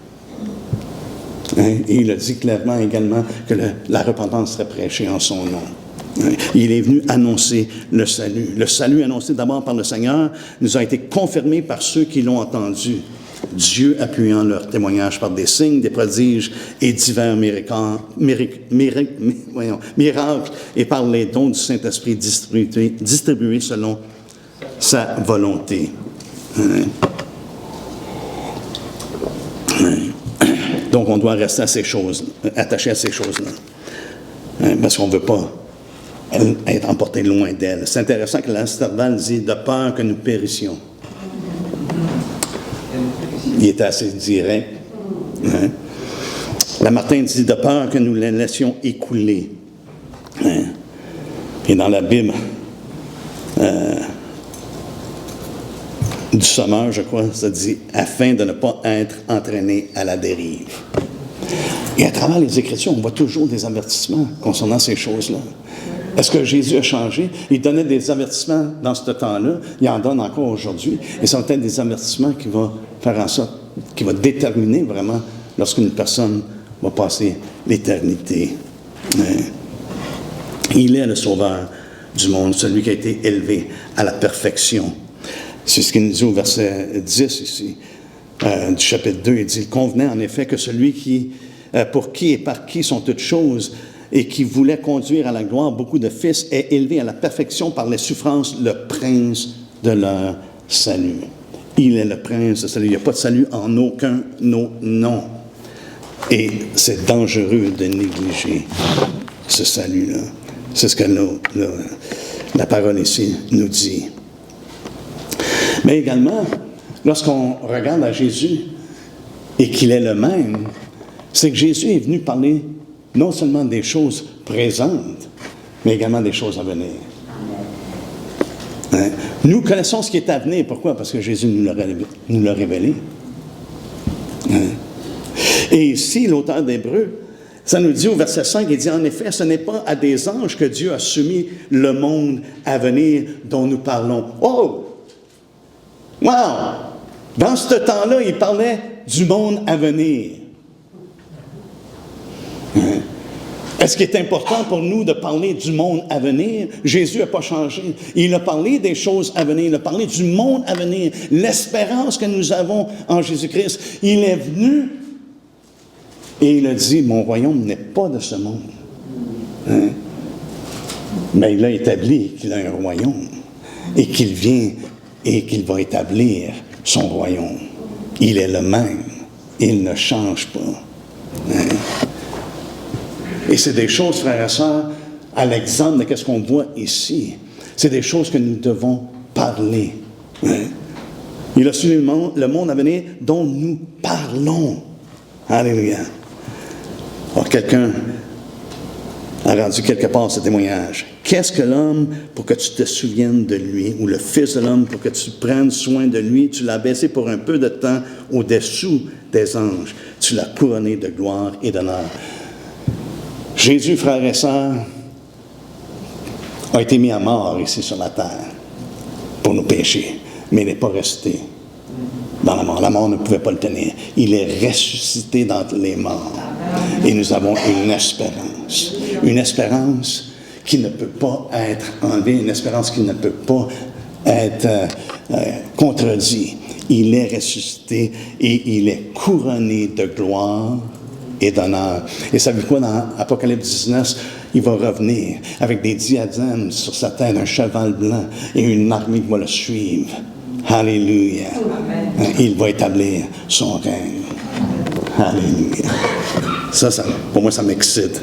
Et il a dit clairement également que la repentance serait prêchée en son nom. Il est venu annoncer le salut. Le salut annoncé d'abord par le Seigneur nous a été confirmé par ceux qui l'ont entendu. Dieu appuyant leur témoignage par des signes, des prodiges et divers miracles et par les dons du Saint-Esprit distribués selon sa volonté. Donc, on doit rester attaché à ces choses-là. Parce qu'on ne veut pas être emporté loin d'elle. C'est intéressant que l'Amsterdam dit « de peur que nous périssions ». Il était assez direct. Lamartine dit « de peur que nous les laissions écouler ». Et dans la Bible du Sommeur, je crois, ça dit « afin de ne pas être entraîné à la dérive ». Et à travers les Écritures, on voit toujours des avertissements concernant ces choses-là. Est-ce que Jésus a changé? Il donnait des avertissements dans ce temps-là. Il en donne encore aujourd'hui. Et ce sont peut-être des avertissements qui vont faire en sorte, qui vont déterminer vraiment lorsqu'une personne va passer l'éternité. Il est le sauveur du monde, celui qui a été élevé à la perfection. C'est ce qu'il nous dit au verset 10 ici, du chapitre 2. Il dit, il convenait en effet que celui qui, pour qui et par qui sont toutes choses, et qui voulait conduire à la gloire beaucoup de fils, est élevé à la perfection par les souffrances, le prince de leur salut. Il est le prince de salut. Il n'y a pas de salut en aucun nom. Et c'est dangereux de négliger ce salut-là. C'est ce que la parole ici nous dit. Mais également, lorsqu'on regarde à Jésus et qu'il est le même, c'est que Jésus est venu parler non seulement des choses présentes, mais également des choses à venir. Nous connaissons ce qui est à venir. Pourquoi? Parce que Jésus nous l'a révélé. Et ici, l'auteur d'Hébreux, ça nous dit au verset 5, il dit, en effet, ce n'est pas à des anges que Dieu a soumis le monde à venir dont nous parlons. Oh! Wow! Dans ce temps-là, il parlait du monde à venir. Est-ce qu'il est important pour nous de parler du monde à venir? Jésus n'a pas changé. Il a parlé des choses à venir. Il a parlé du monde à venir. L'espérance que nous avons en Jésus-Christ. Il est venu et il a dit, mon royaume n'est pas de ce monde. Mais il a établi qu'il a un royaume et qu'il vient et qu'il va établir son royaume. Il est le même. Il ne change pas. Et c'est des choses, frères et sœurs, à l'exemple de ce qu'on voit ici. C'est des choses que nous devons parler. Il a su le monde à venir dont nous parlons. Alléluia. Alors, quelqu'un a rendu quelque part ce témoignage. Qu'est-ce que l'homme pour que tu te souviennes de lui, ou le Fils de l'homme pour que tu prennes soin de lui? Tu l'as baissé pour un peu de temps au-dessous des anges. Tu l'as couronné de gloire et d'honneur. Jésus, frères et sœurs, a été mis à mort ici sur la terre pour nos péchés, mais il n'est pas resté dans la mort. La mort ne pouvait pas le tenir. Il est ressuscité d'entre les morts. Et nous avons une espérance qui ne peut pas être enlevée, une espérance qui ne peut pas être contredite. Il est ressuscité et il est couronné de gloire et d'honneur. Et savez-vous quoi, dans Apocalypse 19, il va revenir avec des diadèmes sur sa tête, un cheval blanc et une armée qui va le suivre. Alléluia. Amen. Il va établir son règne. Alléluia. Ça, pour moi, ça m'excite.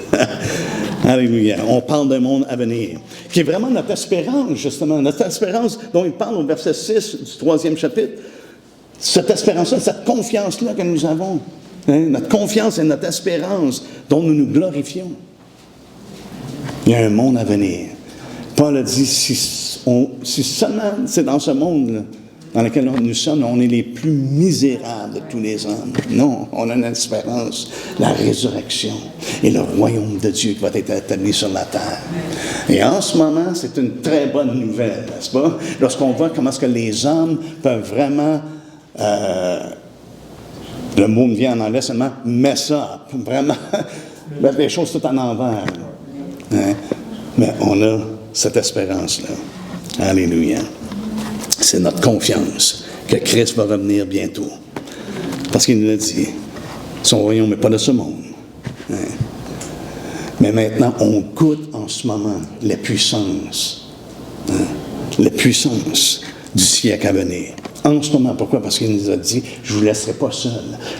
Alléluia. On parle d'un monde à venir, qui est vraiment notre espérance, justement. Notre espérance dont il parle au verset 6 du 3e chapitre. Cette espérance-là, cette confiance-là que nous avons, hein, notre confiance et notre espérance dont nous nous glorifions. Il y a un monde à venir. Paul a dit, si seulement c'est dans ce monde-là, dans lequel nous sommes, on est les plus misérables de tous les hommes. Non, on a une espérance, la résurrection et le royaume de Dieu qui va être établi sur la terre. Et en ce moment, c'est une très bonne nouvelle, n'est-ce pas? Lorsqu'on voit comment est-ce que les hommes peuvent vraiment, le mot me vient en anglais seulement, mess up, vraiment, mettre les choses tout en envers. Hein? Mais on a cette espérance-là. Alléluia. C'est notre confiance que Christ va revenir bientôt. Parce qu'il nous l'a dit, son royaume n'est pas de ce monde. Hein? Mais maintenant, on goûte en ce moment les puissances. Hein? Les puissances du siècle à venir. En ce moment, pourquoi? Parce qu'il nous a dit, je ne vous laisserai pas seul.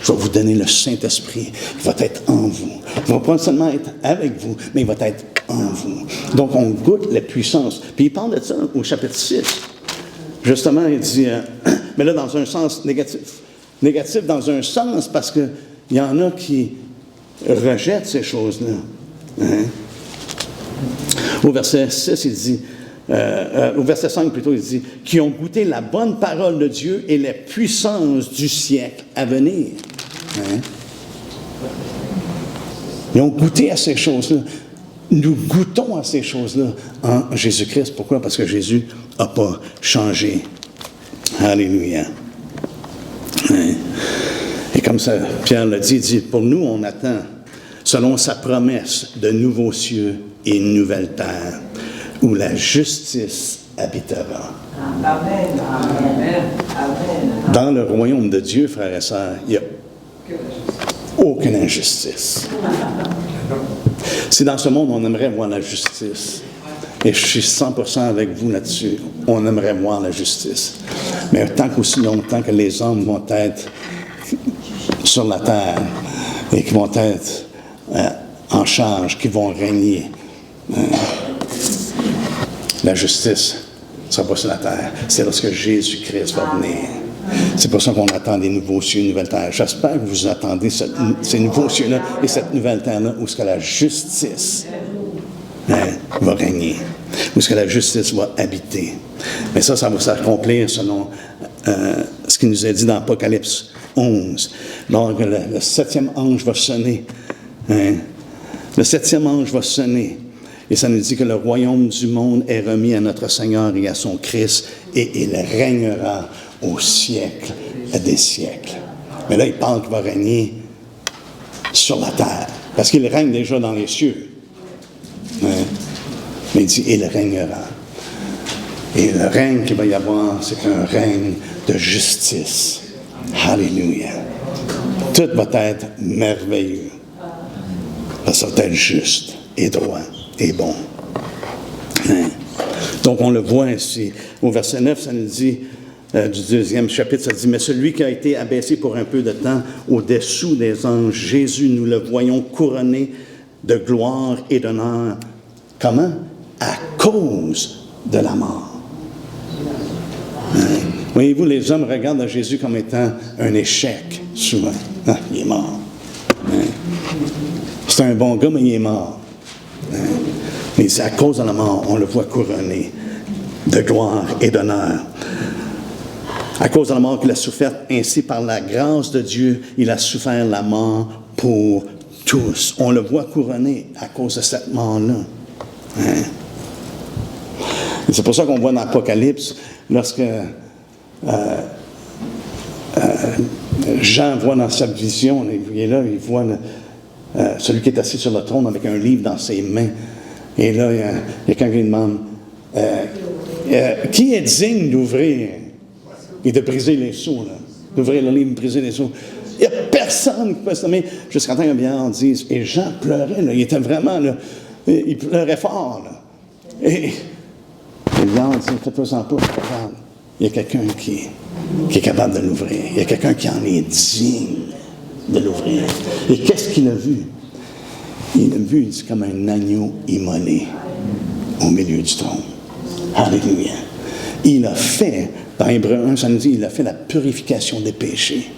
Je vais vous donner le Saint-Esprit qui va être en vous. Il ne va pas seulement être avec vous, mais il va être en vous. Donc, on goûte les puissances. Puis il parle de ça au chapitre 6. Justement, il dit, mais là, dans un sens négatif. Négatif dans un sens, parce qu'il y en a qui rejettent ces choses-là. Hein? Au verset 6, il dit, au verset 5 plutôt, il dit, qui ont goûté la bonne parole de Dieu et les puissances du siècle à venir. Hein? Ils ont goûté à ces choses-là. Nous goûtons à ces choses-là en Jésus-Christ. Pourquoi? Parce que Jésus n'a pas changé. Alléluia. Hein? Et comme ça, Pierre l'a dit, il dit, pour nous, on attend, selon sa promesse, de nouveaux cieux et une nouvelle terre, où la justice habitera. Amen. Amen. Dans le royaume de Dieu, frères et sœurs, il n'y a aucune injustice. Si dans ce monde, on aimerait voir la justice, et je suis 100% avec vous là-dessus, on aimerait voir la justice. Mais tant qu'aussi longtemps que les hommes vont être sur la terre et qui vont être en charge, qui vont régner, la justice ne sera pas sur la terre. C'est lorsque Jésus-Christ va venir. C'est pour ça qu'on attend des nouveaux cieux et une nouvelle terre. J'espère que vous attendez ces nouveaux cieux-là et cette nouvelle terre-là où est-ce que la justice va régner, où est-ce que la justice va habiter. Mais ça va s'accomplir selon ce qu'il nous est dit dans Apocalypse 11. Lorsque le septième ange va sonner, le septième ange va sonner, et ça nous dit que le royaume du monde est remis à notre Seigneur et à son Christ, et il régnera au siècle des siècles. Mais là, il parle qu'il va régner sur la terre, parce qu'il règne déjà dans les cieux. Mais il dit, il régnera. Et le règne qu'il va y avoir, c'est un règne de justice. Alléluia. Tout va être merveilleux. Ça va être juste et droit et bon. Donc, on le voit ici. Au verset 9, ça nous dit, du deuxième chapitre, ça dit, « Mais celui qui a été abaissé pour un peu de temps au-dessous des anges, Jésus, nous le voyons couronné de gloire et d'honneur. » Comment? À cause de la mort. Voyez-vous, les hommes regardent Jésus comme étant un échec, souvent. Ah, il est mort. C'est un bon gars, mais il est mort. Mais c'est à cause de la mort, on le voit couronné de gloire et d'honneur. À cause de la mort qu'il a souffert, ainsi par la grâce de Dieu, il a souffert la mort pour tous. On le voit couronné à cause de cette mort-là. Et c'est pour ça qu'on voit dans l'Apocalypse, lorsque Jean voit dans sa vision, il est là, il voit celui qui est assis sur le trône avec un livre dans ses mains. Et là, il y a quelqu'un qui lui demande, qui est digne d'ouvrir et de briser les sceaux, là, d'ouvrir le livre, de briser les sceaux? Il n'y a personne qui peut se nommer jusqu'à temps que bien dise. Et Jean pleurait, là, il était vraiment, là, il pleurait fort. Là. Et Jean dit, faites-vous-en pas, regarde, il y a quelqu'un qui est capable de l'ouvrir. Il y a quelqu'un qui en est digne de l'ouvrir. Et qu'est-ce qu'il a vu? Il a vu, c'est comme un agneau immolé au milieu du trône. Alléluia. il a fait, dans Hébreux 1, ça nous dit, il a fait la purification des péchés.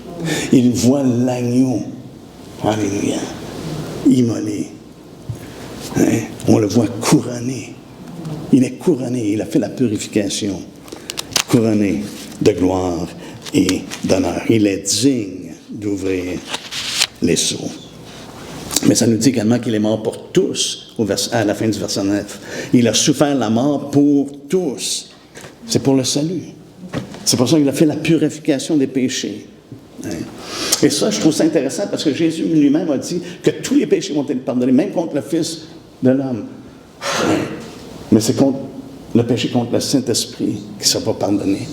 Il voit l'agneau, alléluia, immolé. Hein? On le voit couronné. Il est couronné, il a fait la purification. Couronné de gloire et d'honneur. Il est digne d'ouvrir les sceaux. Mais ça nous dit également qu'il est mort pour tous, à la fin du verset 9. Il a souffert la mort pour tous. C'est pour le salut. C'est pour ça qu'il a fait la purification des péchés. Hein? Et ça, je trouve ça intéressant parce que Jésus lui-même a dit que tous les péchés vont être pardonnés, même contre le Fils de l'homme. Hein? Mais c'est contre le péché contre le Saint-Esprit qui ne sera pas pardonné.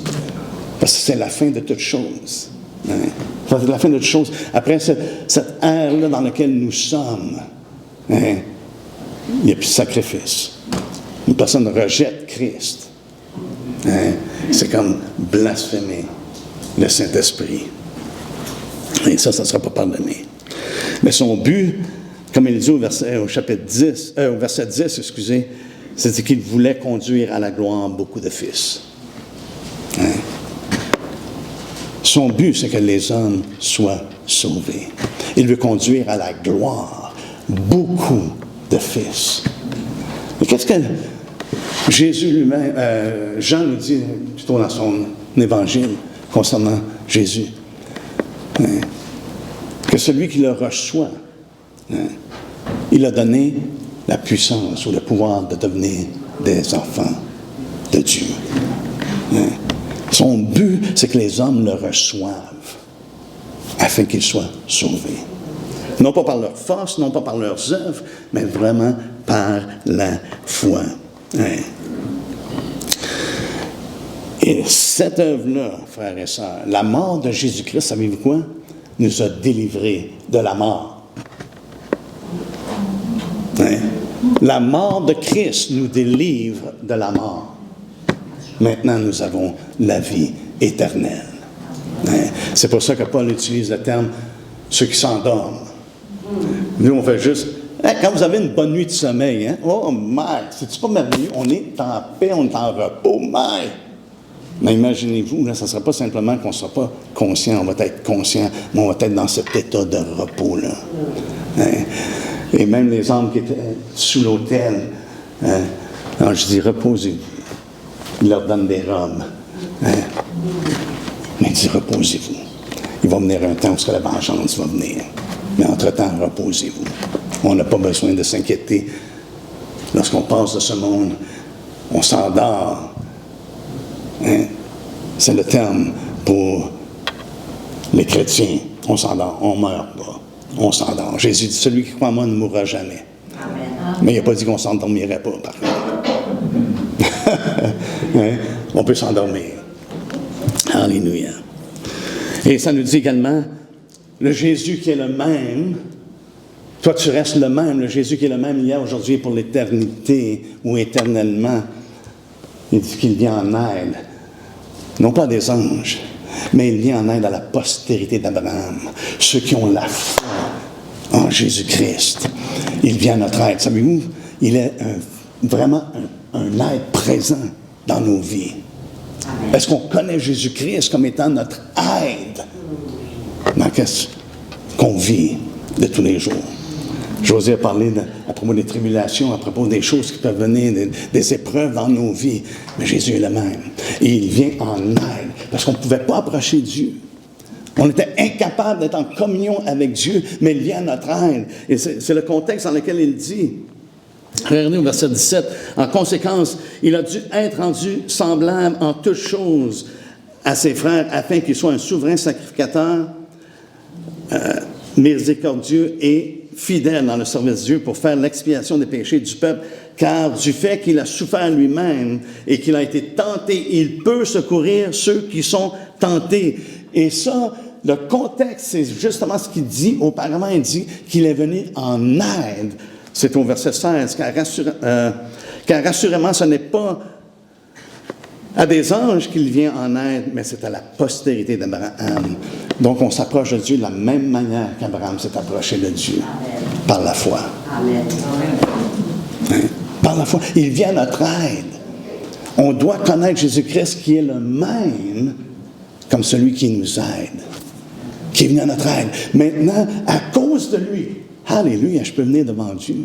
Parce que c'est la fin de toute chose. Hein? C'est la fin de toute chose. Après cette ère-là dans laquelle nous sommes, hein, il n'y a plus de sacrifice. Une personne rejette Christ. Hein? C'est comme blasphémer le Saint-Esprit. Et ça ne sera pas pardonné. Mais son but, comme il dit au verset 10, c'est qu'il voulait conduire à la gloire beaucoup de fils. Hein? Son but, c'est que les hommes soient sauvés. Il veut conduire à la gloire beaucoup de fils. Et qu'est-ce que Jésus lui-même, Jean nous dit plutôt dans son évangile concernant Jésus? Hein? Que celui qui le reçoit, hein, il a donné la puissance ou le pouvoir de devenir des enfants de Dieu. Hein? Son but, c'est que les hommes le reçoivent afin qu'ils soient sauvés. Non pas par leur force, non pas par leurs œuvres, mais vraiment par la foi. Hein? Et cette œuvre-là, frères et sœurs, la mort de Jésus-Christ, savez-vous quoi? Nous a délivrés de la mort. Hein? La mort de Christ nous délivre de la mort. Maintenant, nous avons la vie éternelle. Hein? C'est pour ça que Paul utilise le terme « ceux qui s'endorment ». Nous, on fait juste « quand vous avez une bonne nuit de sommeil, hein? Oh, my! C'est-tu pas merveilleux? On est en paix, on est en repos, my! » Mais imaginez-vous, là, ça ne sera pas simplement qu'on ne sera pas conscient, on va être conscient, mais on va être dans cet état de repos-là. Hein? Et même les hommes qui étaient sous l'autel, hein? Alors je dis, reposez-vous. Il leur donne des robes. Hein? Mais il dit, reposez-vous. Il va venir un temps où la vengeance va venir. Mais entre-temps, reposez-vous. On n'a pas besoin de s'inquiéter. Lorsqu'on passe de ce monde, on s'endort. Hein? C'est le terme pour les chrétiens. On s'endort, on ne meurt pas. On s'endort. Jésus dit, celui qui croit en moi ne mourra jamais. Amen. Mais il n'a pas dit qu'on ne s'endormirait pas, par contre. Hein? On peut s'endormir. Alléluia. Et ça nous dit également, le Jésus qui est le même, toi tu restes le même, le Jésus qui est le même hier, aujourd'hui et pour l'éternité ou éternellement, il dit qu'il vient en aide, non pas des anges, mais il vient en aide à la postérité d'Abraham, ceux qui ont la foi en Jésus-Christ. Il vient à notre aide. Savez-vous, il est vraiment un aide présent dans nos vies. Est-ce qu'on connaît Jésus-Christ comme étant notre aide dans ce qu'on vit de tous les jours? José a parlé à propos des tribulations, à propos des choses qui peuvent venir, des épreuves dans nos vies. Mais Jésus est le même. Et il vient en aide. Parce qu'on ne pouvait pas approcher Dieu. On était incapable d'être en communion avec Dieu, mais il vient à notre aide. Et c'est le contexte dans lequel il dit. Regardez au verset 17. En conséquence, il a dû être rendu semblable en toutes choses à ses frères, afin qu'il soit un souverain sacrificateur, miséricordieux et fidèle dans le service de Dieu pour faire l'expiation des péchés du peuple, car du fait qu'il a souffert lui-même et qu'il a été tenté, il peut secourir ceux qui sont tentés. Et ça, le contexte, c'est justement ce qu'il dit auparavant. Il dit qu'il est venu en aide. C'est au verset 16, car assurément, ce n'est pas à des anges qu'il vient en aide, mais c'est à la postérité d'Abraham. Donc, on s'approche de Dieu de la même manière qu'Abraham s'est approché de Dieu. Amen. Par la foi. Amen. Hein? Par la foi. Il vient à notre aide. On doit connaître Jésus-Christ qui est le même comme celui qui nous aide, qui est venu à notre aide. Maintenant, à cause de lui, alléluia, je peux venir devant Dieu.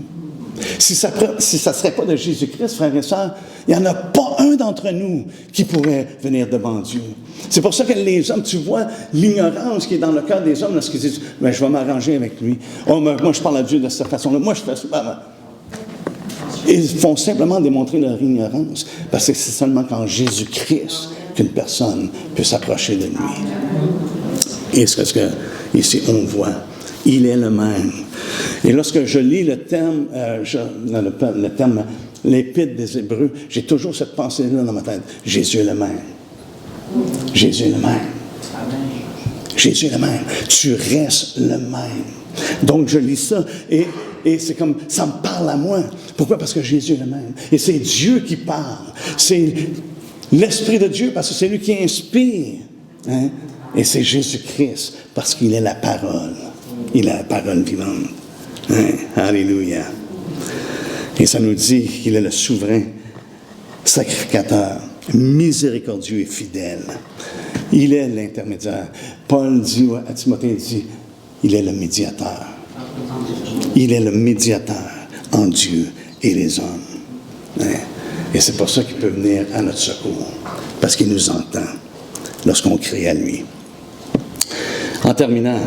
Si ça ne serait pas de Jésus-Christ, frères et sœurs, il n'y en a pas un d'entre nous qui pourrait venir devant Dieu. C'est pour ça que les hommes, tu vois l'ignorance qui est dans le cœur des hommes lorsqu'ils disent « je vais m'arranger avec lui. Oh, moi, je parle à Dieu de cette façon-là. Moi, je fais ça. » Ils font simplement démontrer leur ignorance parce que c'est seulement quand Jésus-Christ qu'une personne peut s'approcher de lui. Et c'est ce que ici on voit. Il est le même. Et lorsque je lis le thème, l'Épître des Hébreux, j'ai toujours cette pensée-là dans ma tête. Jésus est le même. Jésus est le même. Jésus est le même. Tu restes le même. Donc je lis ça et c'est comme, ça me parle à moi. Pourquoi? Parce que Jésus est le même. Et c'est Dieu qui parle. C'est l'Esprit de Dieu parce que c'est lui qui inspire. Hein? Et c'est Jésus-Christ parce qu'il est la parole. Il est la parole vivante. Hein? Alléluia. Et ça nous dit qu'il est le souverain sacrificateur, miséricordieux et fidèle. Il est l'intermédiaire. Paul dit à Timothée, il est le médiateur. Il est le médiateur en Dieu et les hommes. Hein? Et c'est pour ça qu'il peut venir à notre secours, parce qu'il nous entend lorsqu'on crie à lui. En terminant,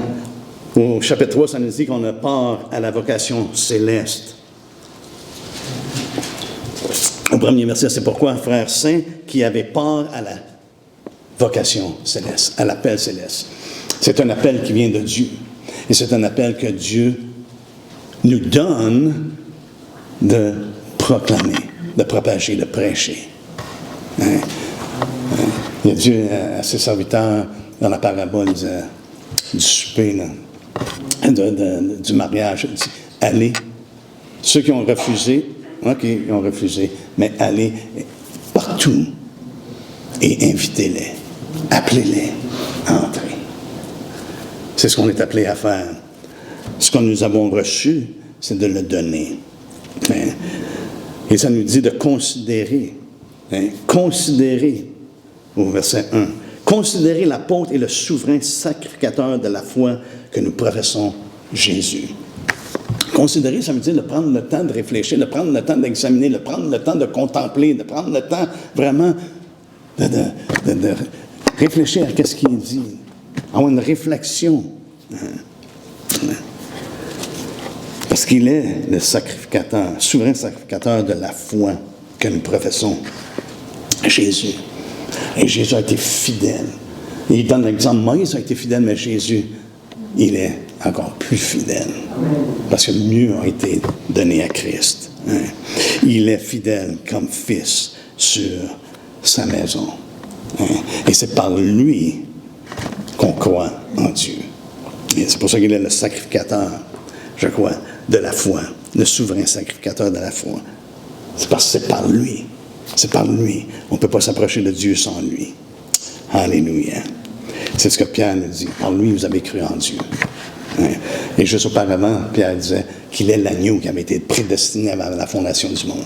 au chapitre 3, ça nous dit qu'on a part à la vocation céleste. Au premier verset, c'est pourquoi, frères saints, qui avaient part à la vocation céleste, à l'appel céleste. C'est un appel qui vient de Dieu. Et c'est un appel que Dieu nous donne de proclamer, de propager, de prêcher. Hein? Il y a Dieu à ses serviteurs, dans la parabole du souper, là, du mariage, il dit, allez. Ceux qui ont refusé, ils ont refusé, mais allez partout et invitez-les, appelez-les à entrer. C'est ce qu'on est appelé à faire. Ce que nous avons reçu, c'est de le donner. Et ça nous dit de considérer. Considérer, au verset 1, considérer l'apôtre et le souverain sacrificateur de la foi que nous professons Jésus. Considérer, ça veut dire de prendre le temps de réfléchir, de prendre le temps d'examiner, de prendre le temps de contempler, de prendre le temps vraiment de réfléchir à ce qu'il dit, avoir une réflexion. Parce qu'il est le sacrificateur, souverain sacrificateur de la foi que nous professons Jésus. Et Jésus a été fidèle. Il donne l'exemple, Moïse a été fidèle, mais Jésus, il est encore plus fidèle. Parce que mieux a été donné à Christ. Hein. Il est fidèle comme fils sur sa maison. Hein. Et c'est par lui qu'on croit en Dieu. Et c'est pour ça qu'il est le sacrificateur, je crois, de la foi. Le souverain sacrificateur de la foi. C'est parce que c'est par lui. C'est par lui. On ne peut pas s'approcher de Dieu sans lui. Alléluia. C'est ce que Pierre nous dit. Par lui, vous avez cru en Dieu. Hein? Et juste auparavant, Pierre disait qu'il est l'agneau qui avait été prédestiné avant la fondation du monde.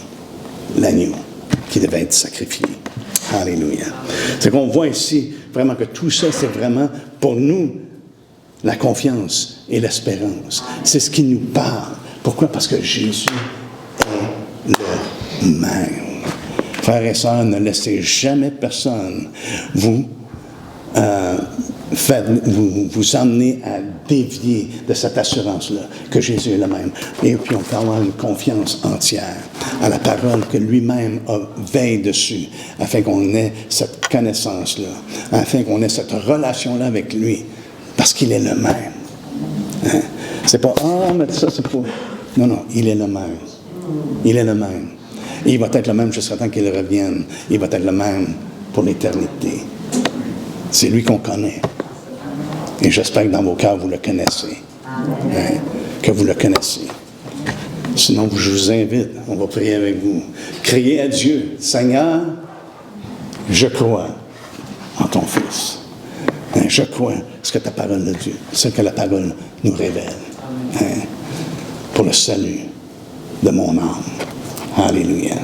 L'agneau qui devait être sacrifié. Alléluia. C'est qu'on voit ici vraiment que tout ça, c'est vraiment pour nous la confiance et l'espérance. C'est ce qui nous parle. Pourquoi? Parce que Jésus est le même. Frères et sœurs, ne laissez jamais personne vous emmener à dévier de cette assurance-là, que Jésus est le même. Et puis on peut avoir une confiance entière à la parole que lui-même veille dessus, afin qu'on ait cette connaissance-là, afin qu'on ait cette relation-là avec lui, parce qu'il est le même. Hein? C'est pas, mais ça c'est pas... Non, il est le même. Il est le même. Et il va être le même jusqu'à temps qu'il revienne. Il va être le même pour l'éternité. C'est lui qu'on connaît. Et j'espère que dans vos cœurs, vous le connaissez. Hein? Que vous le connaissez. Sinon, je vous invite, on va prier avec vous. Criez à Dieu. Seigneur, je crois en ton Fils. Hein? Je crois ce que ta parole de Dieu, ce que la parole nous révèle. Hein? Pour le salut de mon âme. Alléluia.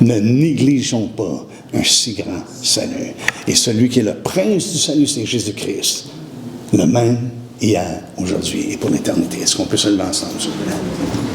Ne négligeons pas un si grand salut. Et celui qui est le prince du salut, c'est Jésus-Christ. Le même hier, aujourd'hui et pour l'éternité. Est-ce qu'on peut se lever ensemble, s'il vous plaît?